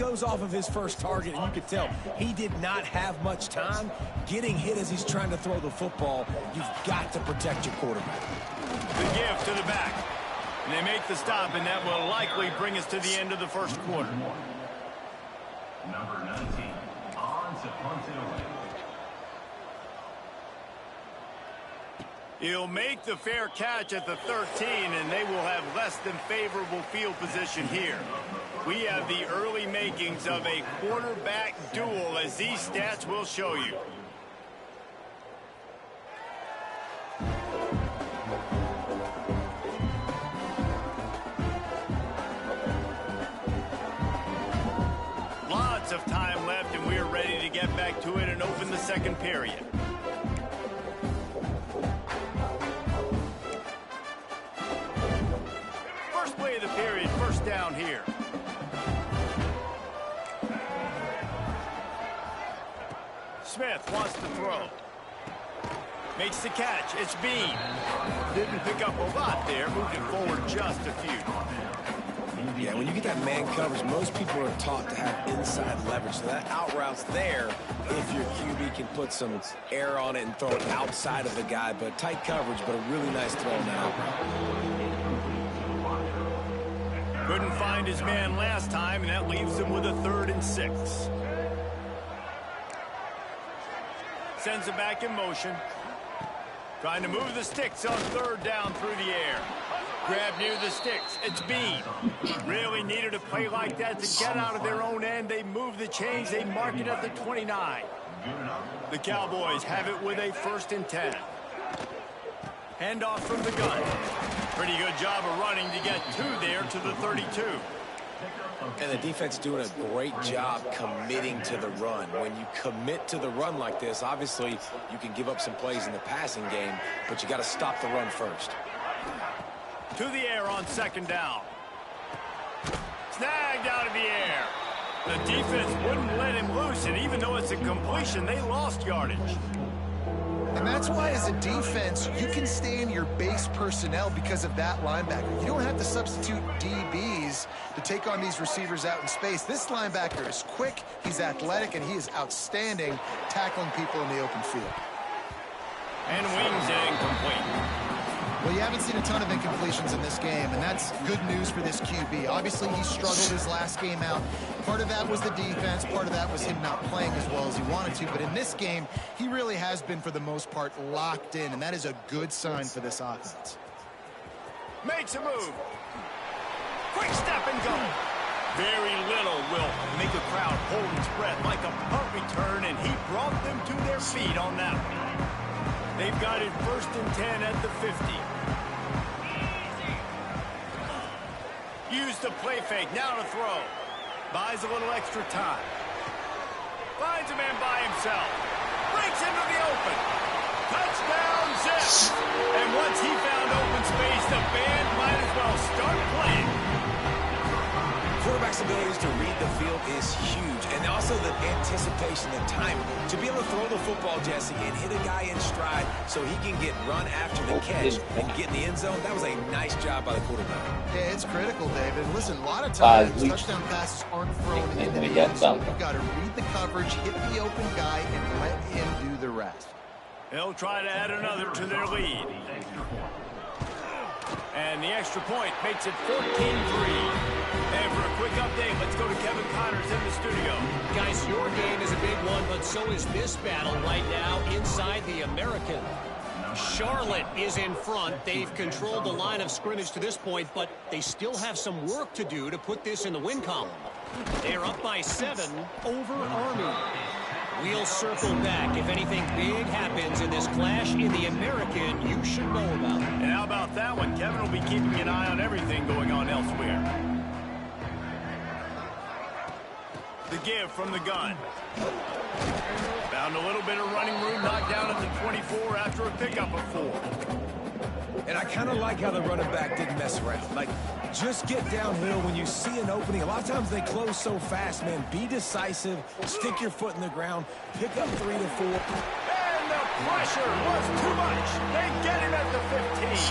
goes off of his first target, and you can tell he did not have much time getting hit as he's trying to throw the football. You've got to protect your quarterback. The give to the back. And they make the stop, and that will likely bring us to the end of the first quarter. Number 19, on to punt it away. He'll make the fair catch at the 13, and they will have less than favorable field position here. We have the early makings of a quarterback duel, as these stats will show you. Lots of time left, and we are ready to get back to it and open the second period. First play of the period, first down here. Smith wants to throw. Makes the catch. It's Bean. Didn't pick up a lot there. Moved it forward just a few. Yeah, when you get that man coverage, most people are taught to have inside leverage. So that out route's there if your QB can put some air on it and throw it outside of the guy. But tight coverage, but a really nice throw on that out route. Couldn't find his man last time, and that leaves him with a 3rd and 6. Sends it back in motion. Trying to move the sticks on 3rd down through the air. Grab near the sticks. It's Bean. Really needed a play like that to get out of their own end. They move the chains. They mark it at the 29. The Cowboys have it with a 1st and 10. Handoff from the gun. Pretty good job of running to get 2 there to the 32. And the defense doing a great job committing to the run. When you commit to the run like this, obviously you can give up some plays in the passing game, but you got to stop the run first. To the air on 2nd down. Snagged out of the air. The defense wouldn't let him loose, and even though it's a completion, they lost yardage. And that's why, as a defense, you can stay in your base personnel because of that linebacker. You don't have to substitute DBs to take on these receivers out in space. This linebacker is quick, he's athletic, and he is outstanding tackling people in the open field. And wings it incomplete. Well, you haven't seen a ton of incompletions in this game, and that's good news for this QB. Obviously, he struggled his last game out. Part of that was the defense. Part of that was him not playing as well as he wanted to. But in this game, he really has been, for the most part, locked in, and that is a good sign for this offense. Makes a move. Quick step and go. Very little will make a crowd hold its breath like a punt return, and he brought them to their feet on that one. They've got it 1st and 10 at the 50. Use the play fake, now to throw. Buys a little extra time. Finds a man by himself. Breaks into the open. Touchdown, Zip. And once he found open space, the band might as well start playing. Quarterback's abilities to read the field is huge, and also the anticipation, the time to be able to throw the football, Jesse, and hit a guy in stride so he can get run after the catch and get in the end zone. That was a nice job by the quarterback. Yeah, it's critical, David. Listen, a lot of times touchdown passes aren't thrown into the end zone. You've got to read the coverage, hit the open guy, and let him do the rest. They'll try to add another to their lead. And the extra point makes it 14-3. And for a quick update, let's go to Kevin Connors in the studio. Guys, your game is a big one, but so is this battle right now inside the American. Charlotte is in front. They've controlled the line of scrimmage to this point, but they still have some work to do to put this in the win column. They're up by 7 over Army. We'll circle back. If anything big happens in this clash in the American, you should know about it. And how about that one? Kevin will be keeping an eye on everything going on elsewhere. The give from the gun. Found a little bit of running room, knocked down at the 24 after a pickup of 4. And I kind of like how the running back didn't mess around. Like, just get downhill when you see an opening. A lot of times they close so fast, man. Be decisive, stick your foot in the ground, pick up 3 to 4. And the pressure was too much. They get him at the 15.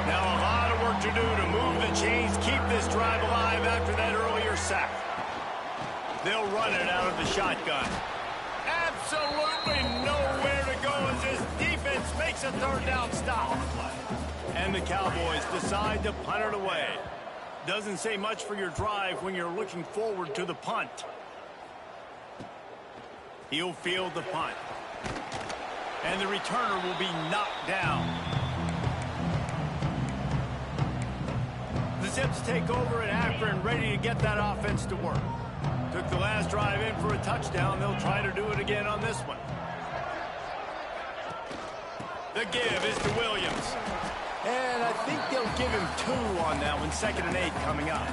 Now a lot of work to do to move the chains, keep this drive alive after that earlier sack. They'll run it out of the shotgun. Absolutely nowhere to go as this defense makes a third down stop. And the Cowboys decide to punt it away. Doesn't say much for your drive when you're looking forward to the punt. He'll field the punt. And the returner will be knocked down. The Zips take over at Akron, ready to get that offense to work. Took the last drive in for a touchdown. They'll try to do it again on this one. The give is to Williams. And I think they'll give him 2 on that one. 2nd and 8 coming up.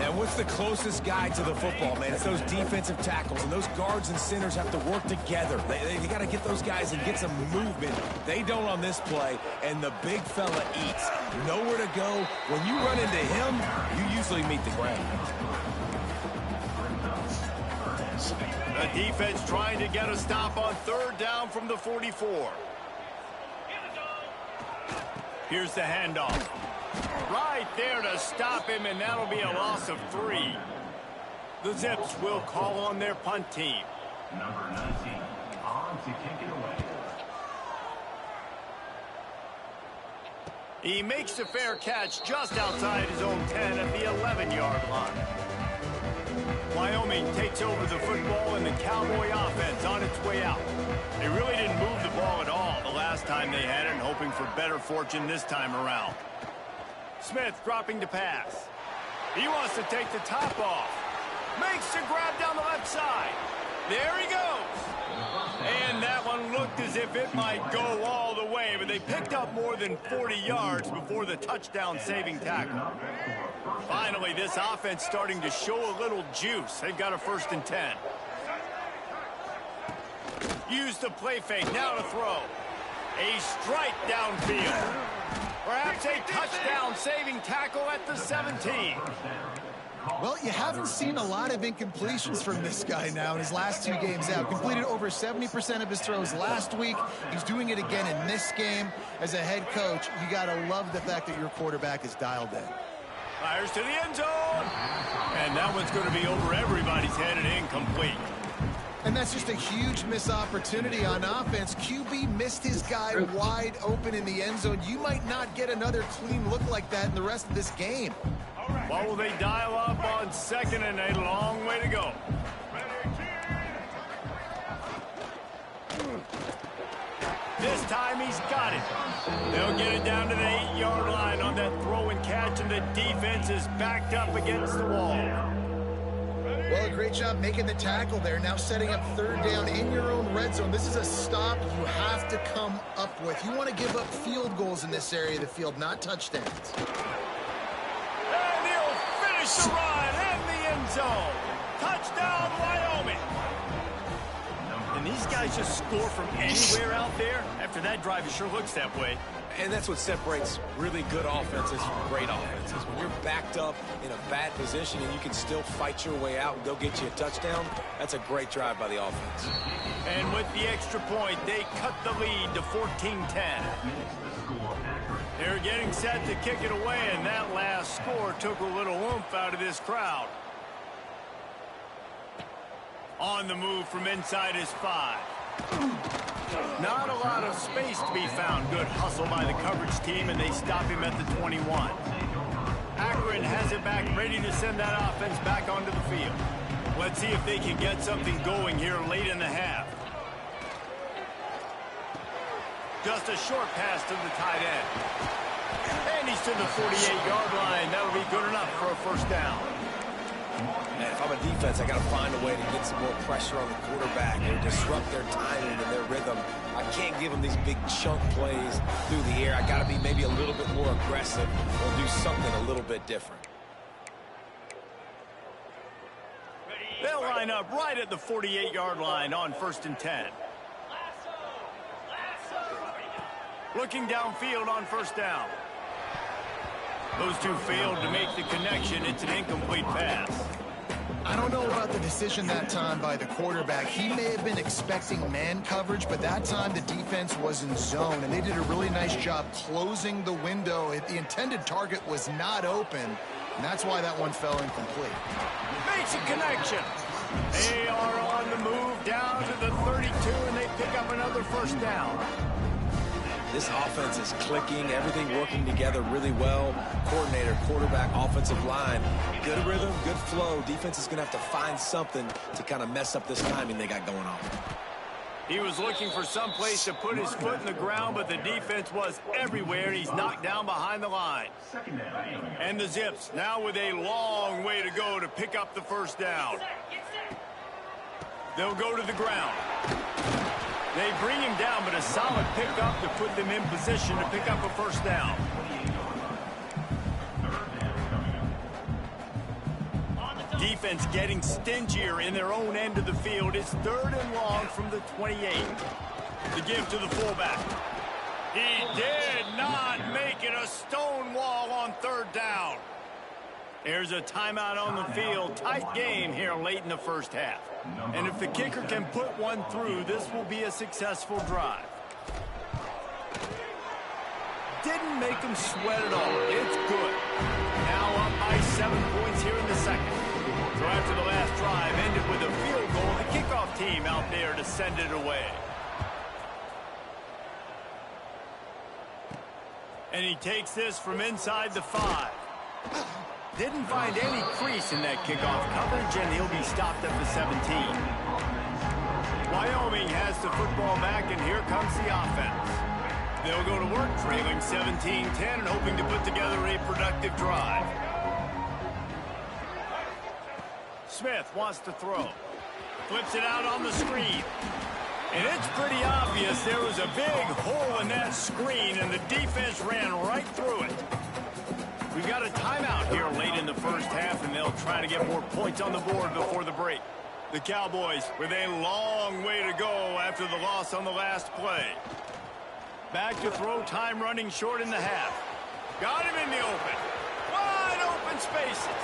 And what's the closest guy to the football, man? It's those defensive tackles, and those guards and centers have to work together. They got to get those guys and get some movement. They don't on this play, and the big fella eats. Nowhere to go. When you run into him, you usually meet the ground. The defense trying to get a stop on 3rd down from the 44. Here's the handoff. Right there to stop him, and that'll be a loss of 3. The Zips will call on their punt team. Number 19, on to kick it away. He makes a fair catch just outside his own 10 at the 11-yard line. Wyoming takes over the football, and the Cowboy offense on its way out. They really didn't move the ball at all the last time they had it, and hoping for better fortune this time around. Smith dropping to pass. He wants to take the top off. Makes the grab down the left side. There he goes. And that one looked as if it might go all the way, but they picked up more than 40 yards before the touchdown-saving tackle. Finally, this offense starting to show a little juice. They've got a 1st and 10. Use the play fake, now to throw. A strike downfield. Perhaps a touchdown-saving tackle at the 17. Well, you haven't seen a lot of incompletions from this guy now in his last 2 games out. Completed over 70% of his throws last week. He's doing it again in this game. As a head coach, you got to love the fact that your quarterback is dialed in. Fires to the end zone. And that one's going to be over everybody's head and incomplete. And that's just a huge missed opportunity on offense. QB missed his guy wide open in the end zone. You might not get another clean look like that in the rest of this game. What will they dial up on 2nd and 8? Long way to go. This time he's got it. They'll get it down to the 8-yard line on that throw and catch, and the defense is backed up against the wall. Well, a great job making the tackle there. Now setting up 3rd down in your own red zone. This is a stop you have to come up with. You want to give up field goals in this area of the field, not touchdowns. And he'll finish the run in the end zone. Touchdown, Wyoming. And these guys just score from anywhere out there. After that drive, it sure looks that way. And that's what separates really good offenses from great offenses. When you're backed up in a bad position and you can still fight your way out and go get you a touchdown, that's a great drive by the offense. And with the extra point, they cut the lead to 14-10. They're getting set to kick it away, and that last score took a little oomph out of this crowd. On the move from inside his 5. Not a lot of space to be found. Good hustle by the coverage team, and they stop him at the 21. Akron has it back, ready to send that offense back onto the field. Let's see if they can get something going here late in the half. Just a short pass to the tight end. And he's to the 48-yard line. That'll be good enough for a 1st down. And if I'm a defense, I got to find a way to get some more pressure on the quarterback and disrupt their timing and their rhythm. I can't give them these big chunk plays through the air. I got to be maybe a little bit more aggressive or do something a little bit different. They'll line up right at the 48-yard line on 1st and 10. Looking downfield on 1st down. Those two failed to make the connection. It's an incomplete pass. I don't know about the decision that time by the quarterback. He may have been expecting man coverage, but that time the defense was in zone, and they did a really nice job closing the window. The intended target was not open, And that's why that one fell incomplete. Makes a connection. They are on the move down to the 32, and they pick up another first down. This offense is clicking, everything working together really well. Coordinator, quarterback, offensive line, good rhythm, good flow. Defense is going to have to find something to kind of mess up this timing they got going on. He was looking for some place to put his foot in the ground, but the defense was everywhere, and he's knocked down behind the line. And the Zips now with a long way to go to pick up the first down. They'll go to the ground. They bring him down, but a solid pickup to put them in position to pick up a first down. Defense getting stingier in their own end of the field. It's 3rd and long from the 28. The give to the fullback. He did not make it a stone wall on 3rd down. There's a timeout on the field. Tight game here late in the first half. And if the kicker can put one through, this will be a successful drive. Didn't make him sweat at all. It's good. Now up by 7 points here in the second. So after the last drive ended with a field goal, the kickoff team out there to send it away. And he takes this from inside the 5. Didn't find any crease in that kickoff coverage, and he'll be stopped at the 17. Wyoming has the football back, and here comes the offense. They'll go to work trailing 17-10 and hoping to put together a productive drive. Smith wants to throw. Flips it out on the screen. And it's pretty obvious there was a big hole in that screen, and the defense ran right through it. We've got a timeout here late in the first half, and they'll try to get more points on the board before the break. The Cowboys with a long way to go after the loss on the last play. Back to throw, time running short in the half. Got him in the open. Wide open spaces.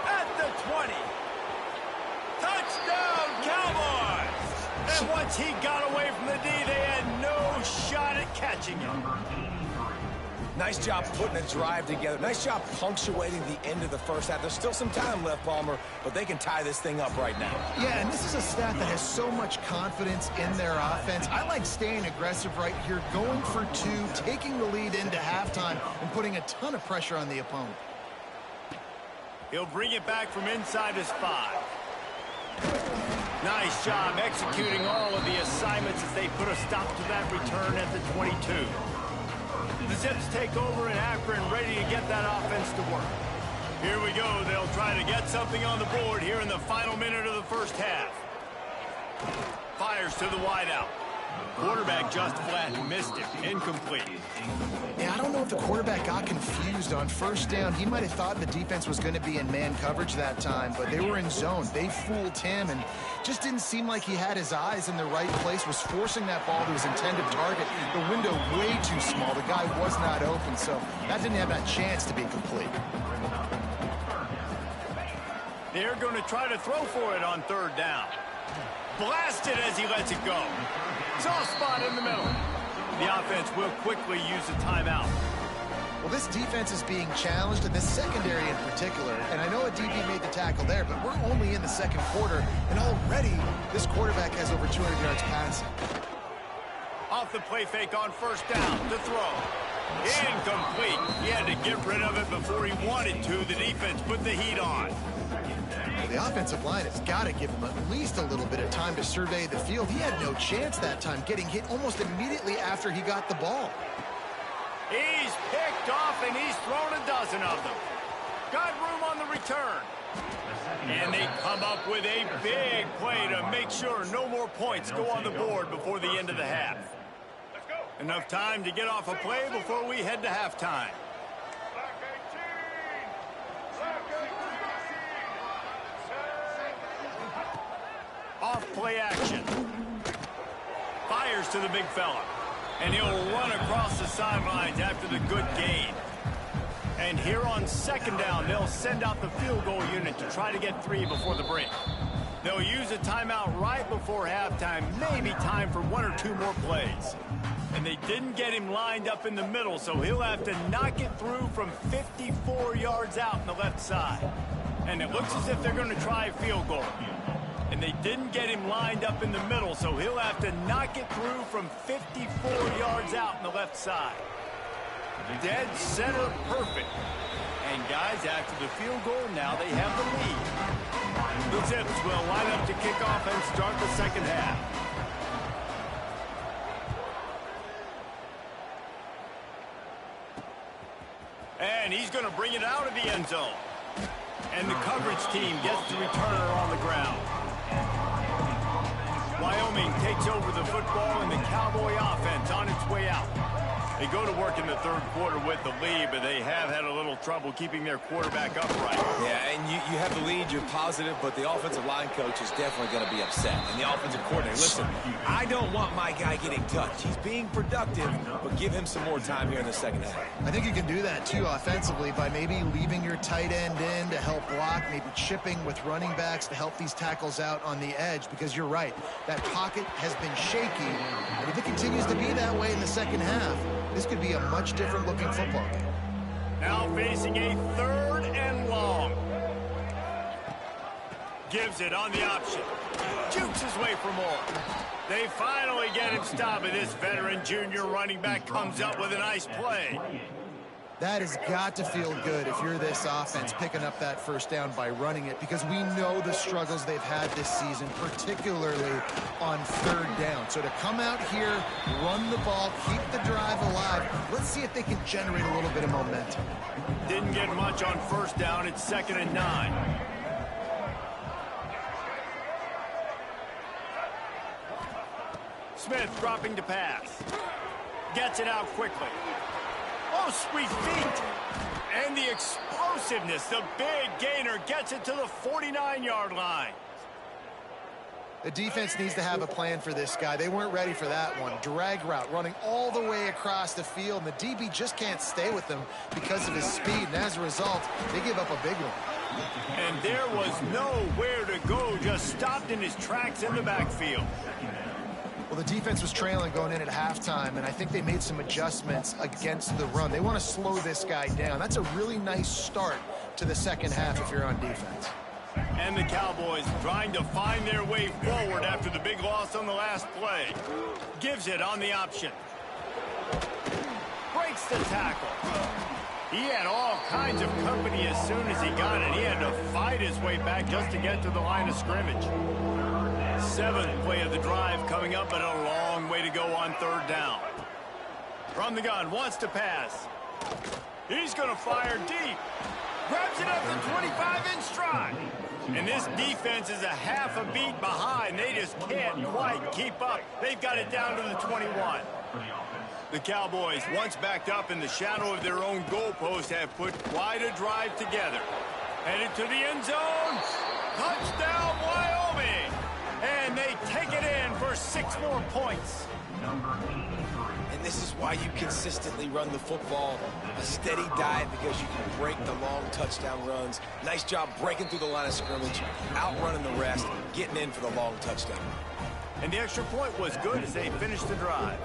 At the 20. Touchdown, Cowboys! And once he got away from the D, they had no shot at catching him. Nice job putting a drive together. Nice job punctuating the end of the first half. There's still some time left, Palmer, but they can tie this thing up right now. Yeah, and this is a staff that has so much confidence in their offense. I like staying aggressive right here, going for 2, taking the lead into halftime, and putting a ton of pressure on the opponent. He'll bring it back from inside his 5. Nice job executing all of the assignments as they put a stop to that return at the 22. The Zips take over in Akron, ready to get that offense to work. Here we go. They'll try to get something on the board here in the final minute of the first half. Fires to the wideout. Quarterback just flat missed it. Incomplete. Yeah, I don't know if the quarterback got confused on first down. He might have thought the defense was going to be in man coverage that time, but they were in zone. They fooled him and just didn't seem like he had his eyes in the right place, was forcing that ball to his intended target. The window way too small. The guy was not open, so that didn't have that chance to be complete. They're going to try to throw for it on 3rd down. Blasted as he lets it go. Soft spot in the middle. The offense will quickly use a timeout. Well, this defense is being challenged, and this secondary in particular. And I know a DB made the tackle there, but we're only in the second quarter, and already this quarterback has over 200 yards passing. Off the play fake on first down to throw. Incomplete. He had to get rid of it before he wanted to. The defense put the heat on. Well, the offensive line has got to give him at least a little bit of time to survey the field. He had no chance that time, getting hit almost immediately after he got the ball. He's picked off, and he's thrown a dozen of them. Got room on the return. And they come up with a big play to make sure no more points go on the board before the end of the half. Enough time to get off a play before we head to halftime. Off play action. Fires to the big fella. And he'll run across the sidelines after the good gain. And here on second down, they'll send out the field goal unit to try to get 3 before the break. They'll use a timeout right before halftime. Maybe time for 1 or 2 more plays. And they didn't get him lined up in the middle, so he'll have to knock it through from 54 yards out on the left side. And it looks as if they're going to try a field goal. And they didn't get him lined up in the middle, so he'll have to knock it through from 54 yards out on the left side. Dead center perfect. And guys, after the field goal, now they have the lead. The Zips will line up to kick off and start the second half. And he's going to bring it out of the end zone. And the coverage team gets the returner on the ground. Wyoming takes over the football and the Cowboy offense on its way out. They go to work in the third quarter with the lead, but they have had a little trouble keeping their quarterback upright. Yeah, and you have the lead, you're positive, but the offensive line coach is definitely going to be upset. And the offensive coordinator, listen, I don't want my guy getting touched. He's being productive, but give him some more time here in the second half. I think you can do that, too, offensively, by maybe leaving your tight end in to help block, maybe chipping with running backs to help these tackles out on the edge, because you're right, that pocket has been shaky, and if it continues to be that way in the second half, this could be a much different looking football game. Now facing a 3rd and long. Gives it on the option. Jukes his way for more. They finally get him stopped, and this veteran junior running back comes up with a nice play. That has got to feel good if you're this offense picking up that first down by running it, because we know the struggles they've had this season, particularly on 3rd down. So to come out here, run the ball, keep the drive alive, let's see if they can generate a little bit of momentum. Didn't get much on 1st down. It's 2nd and 9. Smith dropping to pass. Gets it out quickly. Oh, sweet feet. And the explosiveness, the big gainer gets it to the 49-yard line. The defense needs to have a plan for this guy. They weren't ready for that one. Drag route running all the way across the field, and the DB just can't stay with them because of his speed, and as a result, they give up a big one. And there was nowhere to go, just stopped in his tracks in the backfield. Well, the defense was trailing going in at halftime, and I think they made some adjustments against the run. They want to slow this guy down. That's a really nice start to the second half if you're on defense. And the Cowboys trying to find their way forward after the big loss on the last play. Gives it on the option. Breaks the tackle. He had all kinds of company as soon as he got it. He had to fight his way back just to get to the line of scrimmage. 7th play of the drive coming up, but a long way to go on 3rd down. From the gun, wants to pass. He's going to fire deep. Grabs it up to 25 in stride. And this defense is a half a beat behind. They just can't quite keep up. They've got it down to the 21. The Cowboys, once backed up in the shadow of their own goalpost, have put quite a drive together. Headed to the end zone. Touchdown, Wyoming. And they take it in for 6 more points. And this is why you consistently run the football, a steady diet, because you can break the long touchdown runs. Nice job breaking through the line of scrimmage, outrunning the rest, getting in for the long touchdown. And the extra point was good as they finished the drive.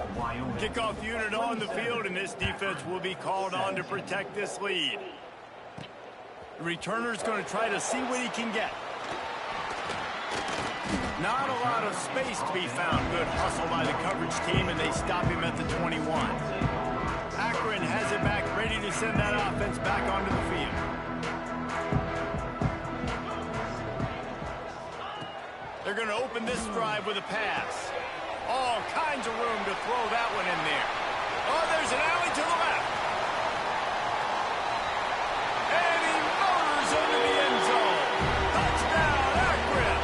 Kickoff unit on the field, and this defense will be called on to protect this lead. The returner's going to try to see what he can get. Not a lot of space to be found. Good hustle by the coverage team, and they stop him at the 21. Akron has it back, ready to send that offense back onto the field. They're going to open this drive with a pass. All kinds of room to throw that one in there. Oh, there's an alley to the left. And he motors into the end zone. Touchdown, Akron.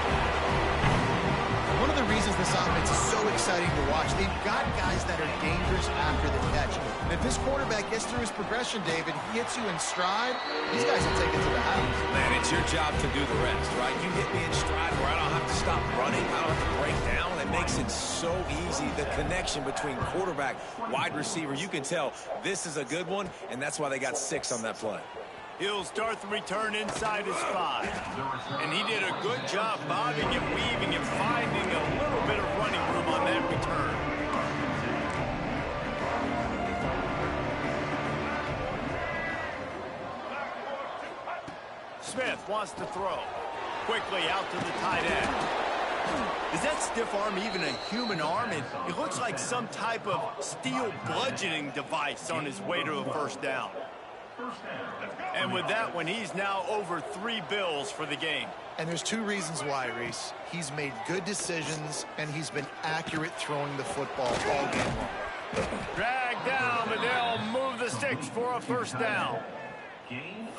One of the reasons this offense is so exciting to watch, they've got guys that are dangerous after the catch. And if this quarterback gets through his progression, David, he hits you in stride, these guys will take it to the house. Man, it's your job to do the rest, right? You hit me in stride where I don't have to stop running, I don't have to break down. It makes it so easy. The connection between quarterback, wide receiver, you can tell this is a good one, and that's why they got 6 on that play. He'll start the return inside his 5. And he did a good job bobbing and weaving and finding a little bit of running room on that return. wants to throw. Quickly out to the tight end. Is that stiff arm even a human arm? It looks like some type of steel bludgeoning device on his way to a first down. And with that one, he's now over 3 bills for the game. And there's 2 reasons why, Reese. He's made good decisions, and he's been accurate throwing the football all game long. Drag down, but they'll move the sticks for a first down.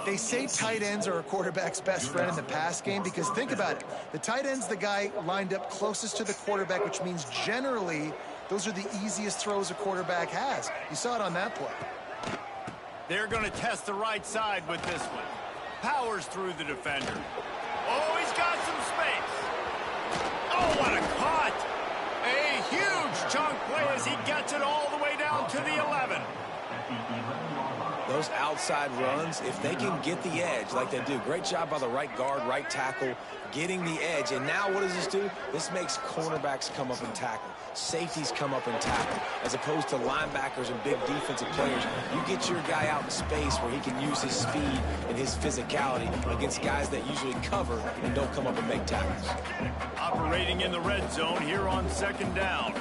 They say tight ends are a quarterback's best friend in the pass game because think about it. The tight end's the guy lined up closest to the quarterback, which means generally those are the easiest throws a quarterback has. You saw it on that play. They're going to test the right side with this one. Powers through the defender. Oh, he's got some space. Oh, what a cut. A huge chunk play as he gets it all the way down to the 11. Those outside runs, if they can get the edge like they do, great job by the right guard, right tackle, getting the edge. And now what does this do? This makes cornerbacks come up and tackle. Safeties come up and tackle, as opposed to linebackers and big defensive players. You get your guy out in space where he can use his speed and his physicality against guys that usually cover and don't come up and make tackles. Operating in the red zone here on second down.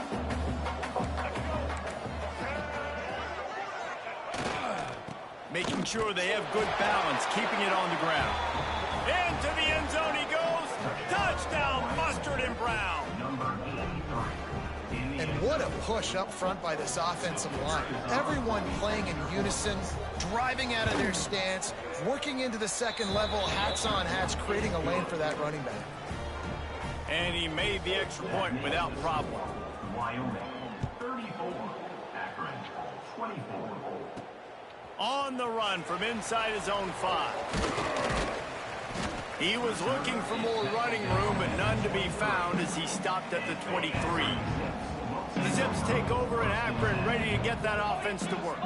Making sure they have good balance, keeping it on the ground. Into the end zone he goes. Touchdown, Mustard and Brown. And what a push up front by this offensive line. Everyone playing in unison, driving out of their stance, working into the second level, hats on hats, creating a lane for that running back. And he made the extra point without problem. Wyoming 34, Akron 24. On the run from inside his own 5. He was looking for more running room, but none to be found as he stopped at the 23. The Zips take over in Akron, ready to get that offense to work.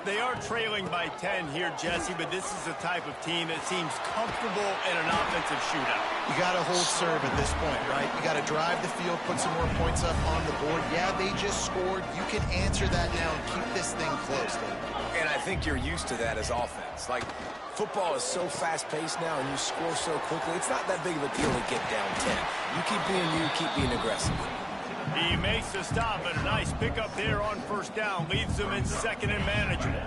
They are trailing by 10 here, Jesse, but this is the type of team that seems comfortable in an offensive shootout. You got to hold serve at this point, right? You got to drive the field, put some more points up on the board. Yeah, they just scored. You can answer that now and keep this thing close. And I think you're used to that as offense. Like, football is so fast-paced now and you score so quickly, it's not that big of a deal to get down 10. You keep being aggressive. He makes the stop, and a nice pickup there on first down. Leaves them in second and manageable.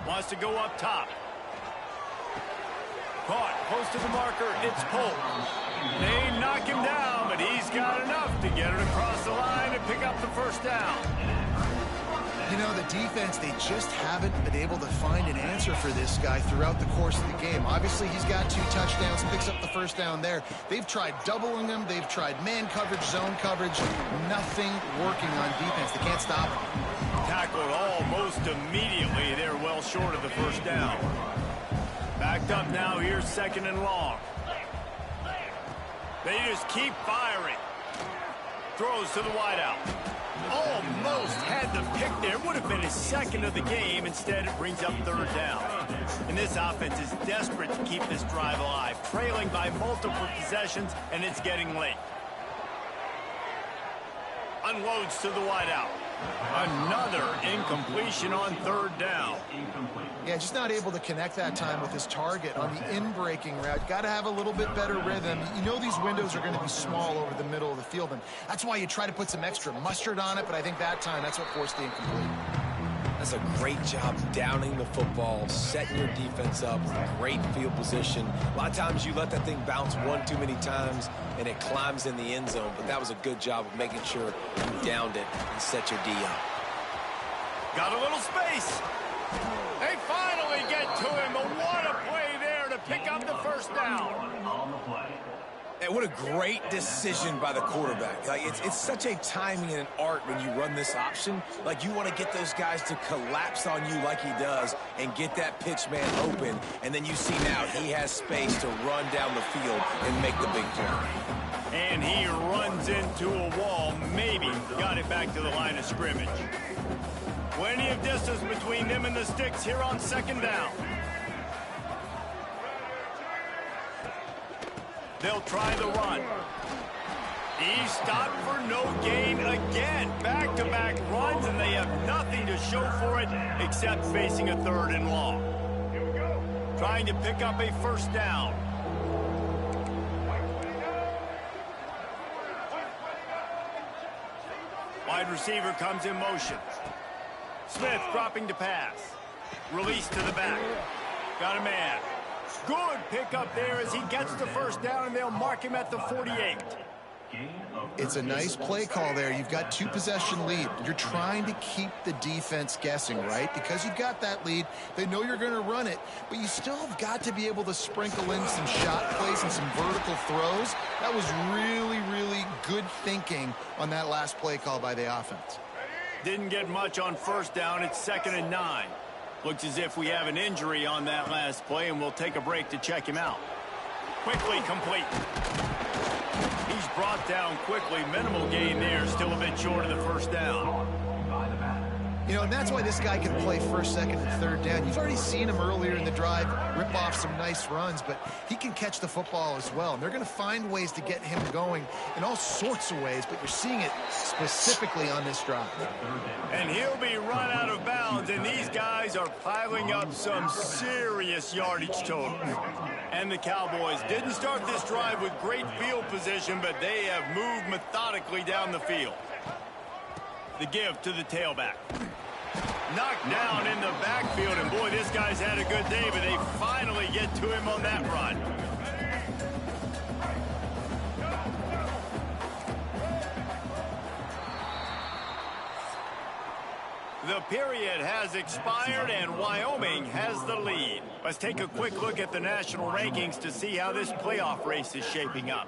Wants to go up top. Caught close to the marker. It's Polk. They knock him down, but he's got enough to get it across the line and pick up the first down. You know, the defense, they just haven't been able to find an answer for this guy throughout the course of the game. Obviously, he's got 2 touchdowns, picks up the first down there. They've tried doubling him. They've tried man coverage, zone coverage. Nothing working on defense. They can't stop him. Tackled almost immediately. They're well short of the first down. Backed up now. Here's second and long. They just keep firing. Throws to the wideout. Almost had the pick there. Would have been his second of the game. Instead, it brings up third down. And this offense is desperate to keep this drive alive. Trailing by multiple possessions, and it's getting late. Unloads to the wideout. Another incompletion on third down. Yeah, just not able to connect that time with his target on the in-breaking route. Got to have a little bit better rhythm. You know these windows are going to be small over the middle of the field, and that's why you try to put some extra mustard on it, but I think that time that's what forced the incomplete. That's a great job downing the football, setting your defense up, great field position. A lot of times you let that thing bounce one too many times and it climbs in the end zone, but that was a good job of making sure you downed it and set your D up. Got a little space. They finally get to him, but what a play there to pick up the first down. On the play. And what a great decision by the quarterback. Like, it's such a timing and an art when you run this option. Like, you want to get those guys to collapse on you like he does and get that pitch man open. And then you see now he has space to run down the field and make the big play. And he runs into a wall. Maybe got it back to the line of scrimmage. Plenty of distance between them and the sticks here on second down. They'll try the run. He stopped for no gain again. Back-to-back runs, and they have nothing to show for it except facing a 3rd and long. Trying to pick up a first down. Wide receiver comes in motion. Smith dropping to pass. Release to the back. Got a man. Good pickup there as he gets the first down, and they'll mark him at the 48. It's a nice play call there. You've got 2-possession lead. You're trying to keep the defense guessing, right? Because you've got that lead, they know you're going to run it, but you still have got to be able to sprinkle in some shot plays and some vertical throws. That was really, really good thinking on that last play call by the offense. Didn't get much on first down. It's 2nd and 9. Looks as if we have an injury on that last play, and we'll take a break to check him out. Quickly complete. He's brought down quickly. Minimal gain there. Still a bit short of the first down. You know, and that's why this guy can play 1st, 2nd, and 3rd down. You've already seen him earlier in the drive rip off some nice runs, but he can catch the football as well. And they're going to find ways to get him going in all sorts of ways, but you're seeing it specifically on this drive. And he'll be run out of bounds, and these guys are piling up some serious yardage totals. And the Cowboys didn't start this drive with great field position, but they have moved methodically down the field. The give to the tailback. Knocked down in the backfield, and boy, this guy's had a good day, but they finally get to him on that run. The period has expired, and Wyoming has the lead. Let's take a quick look at the national rankings to see how this playoff race is shaping up.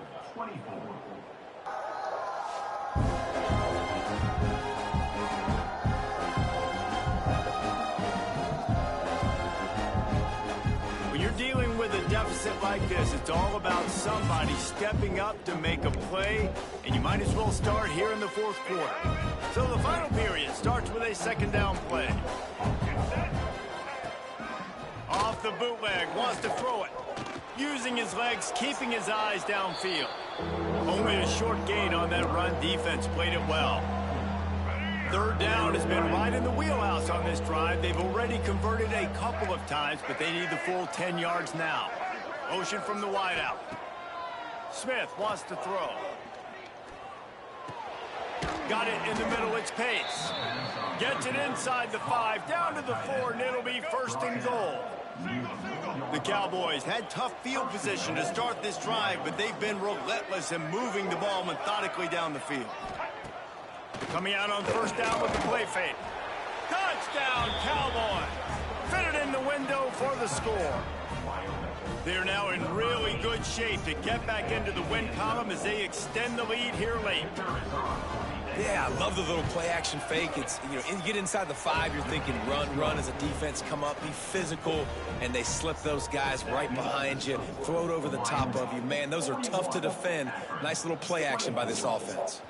When you're dealing with a deficit like this, it's all about somebody stepping up to make a play, and you might as well start here in the 4th quarter. So the final period starts with a 2nd down play. Off the bootleg, wants to throw it. Using his legs, keeping his eyes downfield. Only a short gain on that run. Defense played it well. 3rd down has been right in the wheelhouse on this drive. They've already converted a couple of times, but they need the full 10 yards now. Motion from the wideout. Smith wants to throw. Got it in the middle, it's Pace. Gets it inside the 5, down to the 4, and it'll be 1st and goal. The Cowboys had tough field position to start this drive, but they've been relentless in moving the ball methodically down the field. Coming out on 1st down with the play fake. Touchdown, Cowboys! Fitted in the window for the score. They're now in really good shape to get back into the win column as they extend the lead here late. Yeah, I love the little play-action fake. It's, you get inside the 5, you're thinking run as a defense, come up, be physical, and they slip those guys right behind you, throw it over the top of you. Man, those are tough to defend. Nice little play-action by this offense.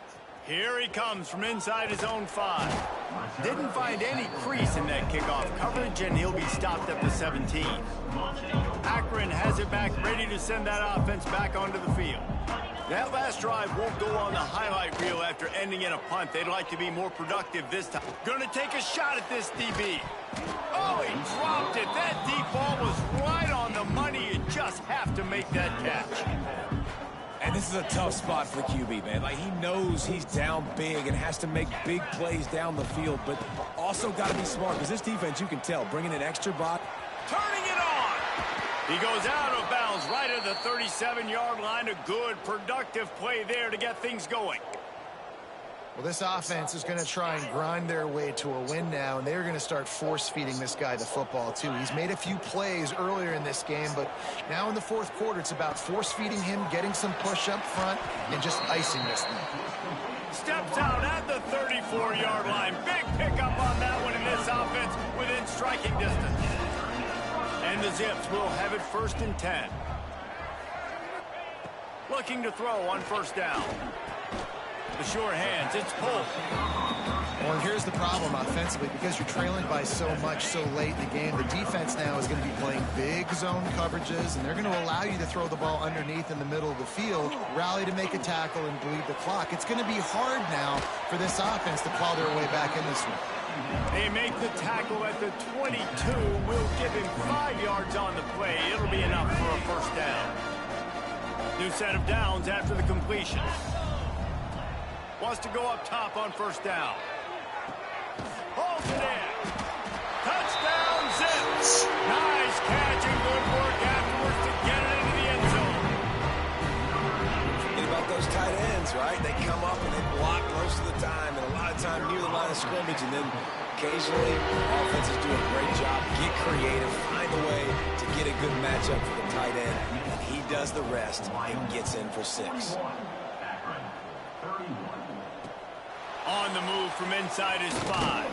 Here he comes from inside his own 5. Didn't find any crease in that kickoff coverage, and he'll be stopped at the 17. Akron has it back, ready to send that offense back onto the field. That last drive won't go on the highlight reel after ending in a punt. They'd like to be more productive this time. Gonna take a shot at this DB. Oh, he dropped it. That deep ball was right on the money. You just have to make that catch. And this is a tough spot for the QB, man. Like, he knows he's down big and has to make big plays down the field, but also got to be smart, because this defense, you can tell, bringing an extra bot. Turning it on. He goes out of bounds right at the 37-yard line. A good, productive play there to get things going. Well, this offense is going to try and grind their way to a win now, and they're going to start force-feeding this guy the football, too. He's made a few plays earlier in this game, but now in the 4th quarter, it's about force-feeding him, getting some push up front, and just icing this thing. Steps out at the 34-yard line. Big pickup on that one in this offense within striking distance. And the Zips will have it 1st and 10. Looking to throw on 1st down. The sure hands, it's pulled. Well, here's the problem offensively. Because you're trailing by so much so late in the game, the defense now is going to be playing big zone coverages, and they're going to allow you to throw the ball underneath in the middle of the field, rally to make a tackle, and bleed the clock. It's going to be hard now for this offense to claw their way back in this one. They make the tackle at the 22. We'll give him 5 yards on the play. It'll be enough for a first down. New set of downs after the completion. Wants to go up top on first down. Holds it in. Touchdown, Zips. Nice catch and good work afterwards to get it into the end zone. Think about those tight ends, right? They come up and they block most of the time, and a lot of time near the line of scrimmage, and then occasionally offenses do a great job, get creative, find a way to get a good matchup for the tight end, and he does the rest and gets in for 6. On the move from inside his 5.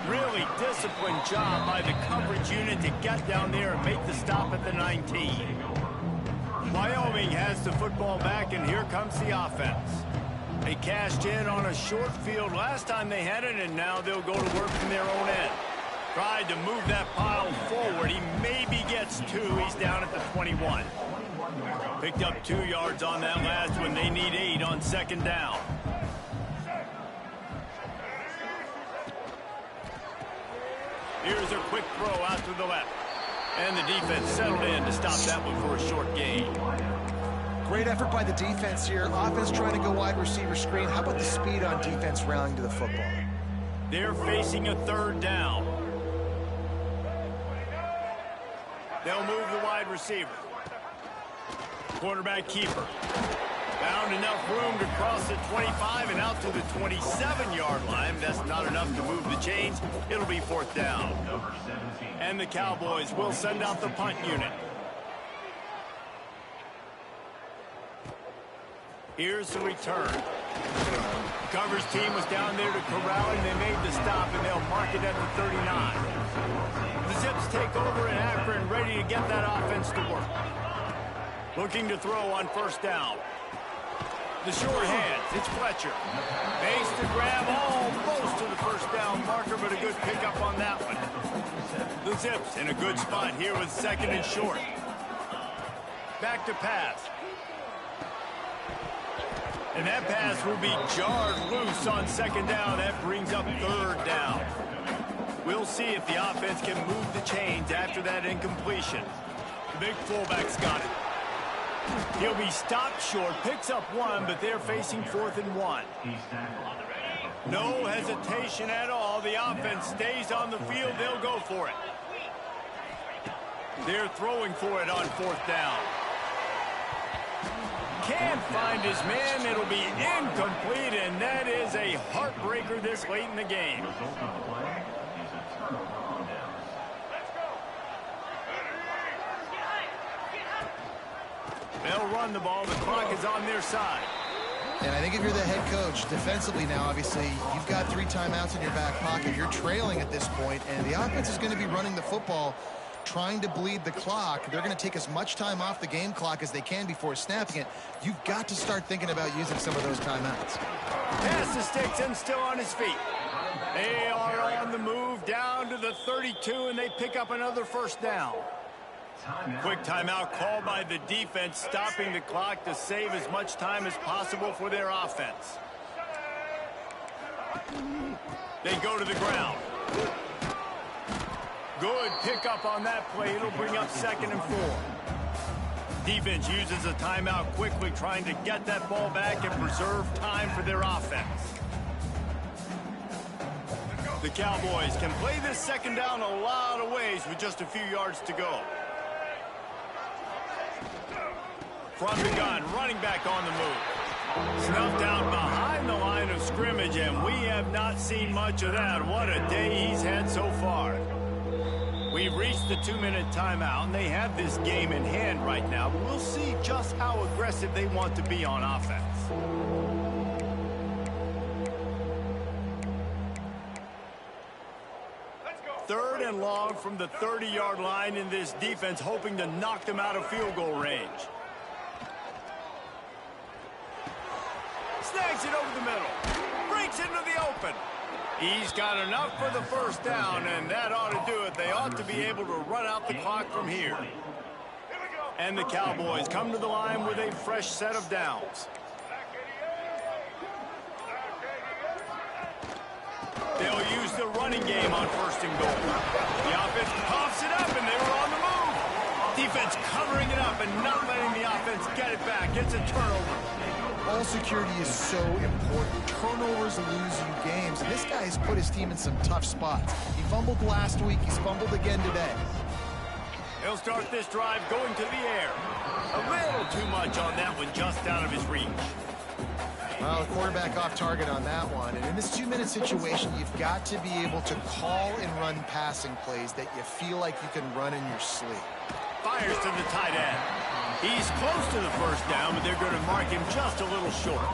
Really disciplined job by the coverage unit to get down there and make the stop at the 19. Wyoming has the football back, and here comes the offense. They cashed in on a short field last time they had it, and now they'll go to work from their own end. Tried to move that pile forward. He maybe gets 2. He's down at the 21. Picked up 2 yards on that last one. They need 8 on second down. Here's a quick throw out to the left. And the defense settled in to stop that one for a short gain. Great effort by the defense here. Offense trying to go wide receiver screen. How about the speed on defense rallying to the football? They're facing a third down. They'll move the wide receiver. Quarterback keeper. Found enough room to cross the 25 and out to the 27-yard line. That's not enough to move the chains. It'll be fourth down. And the Cowboys will send out the punt unit. Here's the return. Coverage team was down there to corral it, and they made the stop, and they'll mark it at the 39. The Zips take over in Akron, ready to get that offense to work. Looking to throw on first down. The short hands, it's Fletcher. Base to grab almost to the first down marker, but a good pickup on that one. The Zips in a good spot here with second and short. Back to pass. And that pass will be jarred loose on second down. That brings up third down. We'll see if the offense can move the chains after that incompletion. The big fullback's got it. He'll be stopped short, picks up 1, but they're facing 4th and 1. No hesitation at all. The offense stays on the field. They'll go for it. They're throwing for it on fourth down. Can't find his man. It'll be incomplete, and that is a heartbreaker this late in the game. They'll run the ball. The clock is on their side. And I think if you're the head coach, defensively now, obviously, you've got 3 timeouts in your back pocket. You're trailing at this point, and the offense is going to be running the football, trying to bleed the clock. They're going to take as much time off the game clock as they can before snapping it. You've got to start thinking about using some of those timeouts. Pass the sticks and still on his feet. They are on the move down to the 32, and they pick up another first down. Quick timeout called by the defense, stopping the clock to save as much time as possible for their offense. They go to the ground. Good pickup on that play. It'll bring up 2nd and 4. Defense uses a timeout quickly, trying to get that ball back and preserve time for their offense. The Cowboys can play this second down a lot of ways with just a few yards to go. From the gun, running back on the move. Snuffed out behind the line of scrimmage, and we have not seen much of that. What a day he's had so far. We've reached the 2-minute timeout, and they have this game in hand right now. But we'll see just how aggressive they want to be on offense. Third and long from the 30-yard line in this defense, hoping to knock them out of field goal range. snags it over the middle. Breaks into the open. He's got enough for the first down, and that ought to do it. They ought to be able to run out the clock from here. And the Cowboys come to the line with a fresh set of downs. They'll use the running game on 1st and goal. The offense coughs it up, and they were on the move. Defense covering it up and not letting the offense get it back. It's a turnover. Ball security is so important. Turnovers lose you games, and this guy has put his team in some tough spots. He fumbled last week. He's fumbled again today. He'll start this drive going to the air. A little too much on that one, just out of his reach. Well, the quarterback off target on that one. And in this 2-minute situation, you've got to be able to call and run passing plays that you feel like you can run in your sleep. Fires to the tight end. He's close to the first down, but they're going to mark him just a little short.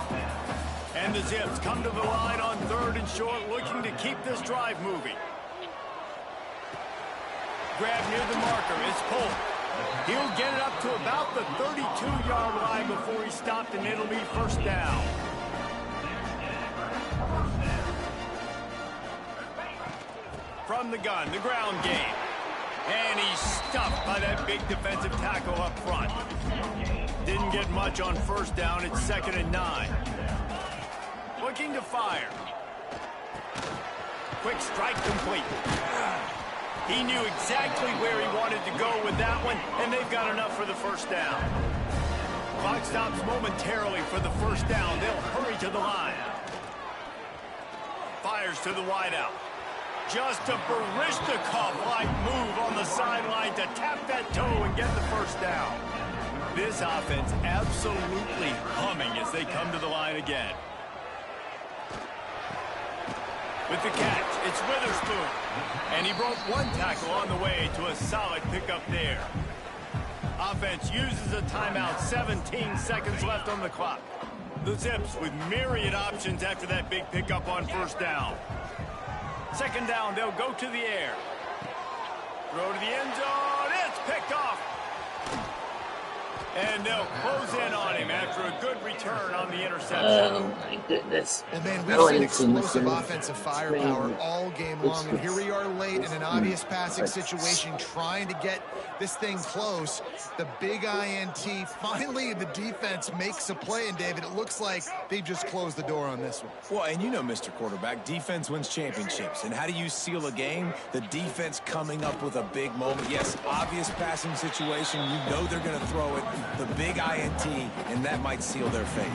And the Zips come to the line on 3rd and short, looking to keep this drive moving. Grab near the marker. It's pulled. He'll get it up to about the 32-yard line before he's stopped, and it'll be first down. From the gun, the ground game. And he's stuffed by that big defensive tackle up front. Didn't get much on first down. It's 2nd and 9. Looking to fire. Quick strike complete. He knew exactly where he wanted to go with that one, and they've got enough for the first down. Clock stops momentarily for the first down. They'll hurry to the line. Fires to the wideout. Just a Barishnikov-like move on the sideline to tap that toe and get the first down. This offense absolutely humming as they come to the line again. With the catch, it's Witherspoon. And he broke one tackle on the way to a solid pickup there. Offense uses a timeout, 17 seconds left on the clock. The Zips with myriad options after that big pickup on first down. 2nd down, they'll go to the air. Throw to the end zone, it's picked off. And they'll close in on him after a good return on the interception. Oh my goodness. Well, man, we've seen explosive offensive firepower all game long, and here we are late in an obvious passing situation trying to get this thing close. The big INT, finally the defense makes a play, and David, it looks like they've just closed the door on this one. Well, and you know, Mr. Quarterback, defense wins championships. And how do you seal a game? The defense coming up with a big moment. Yes, obvious passing situation. You know they're going to throw it. The big INT, and that might seal their fate.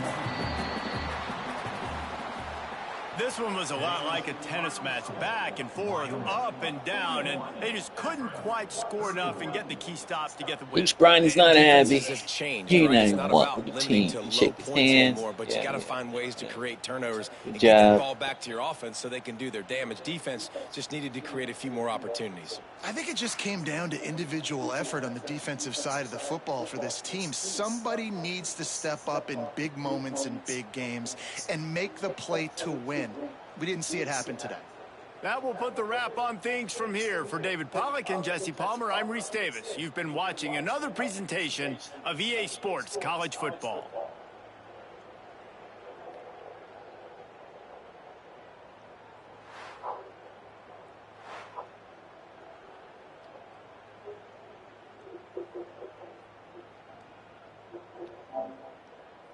This one was a lot like a tennis match, back and forth, up and down, and they just couldn't quite score enough and get the key stop to get the win. Coach Brian is not happy. Changed, He right? not even want with the team. He shake his hands. Anymore, but you got to find ways to create turnovers and Good get the job. ball back to your offense so they can do their damage. Defense just needed to create a few more opportunities. I think it just came down to individual effort on the defensive side of the football for this team. Somebody needs to step up in big moments in big games and make the play to win. We didn't see it happen today. That will put the wrap on things from here. For David Pollack and Jesse Palmer, I'm Reese Davis. You've been watching another presentation of EA Sports College Football.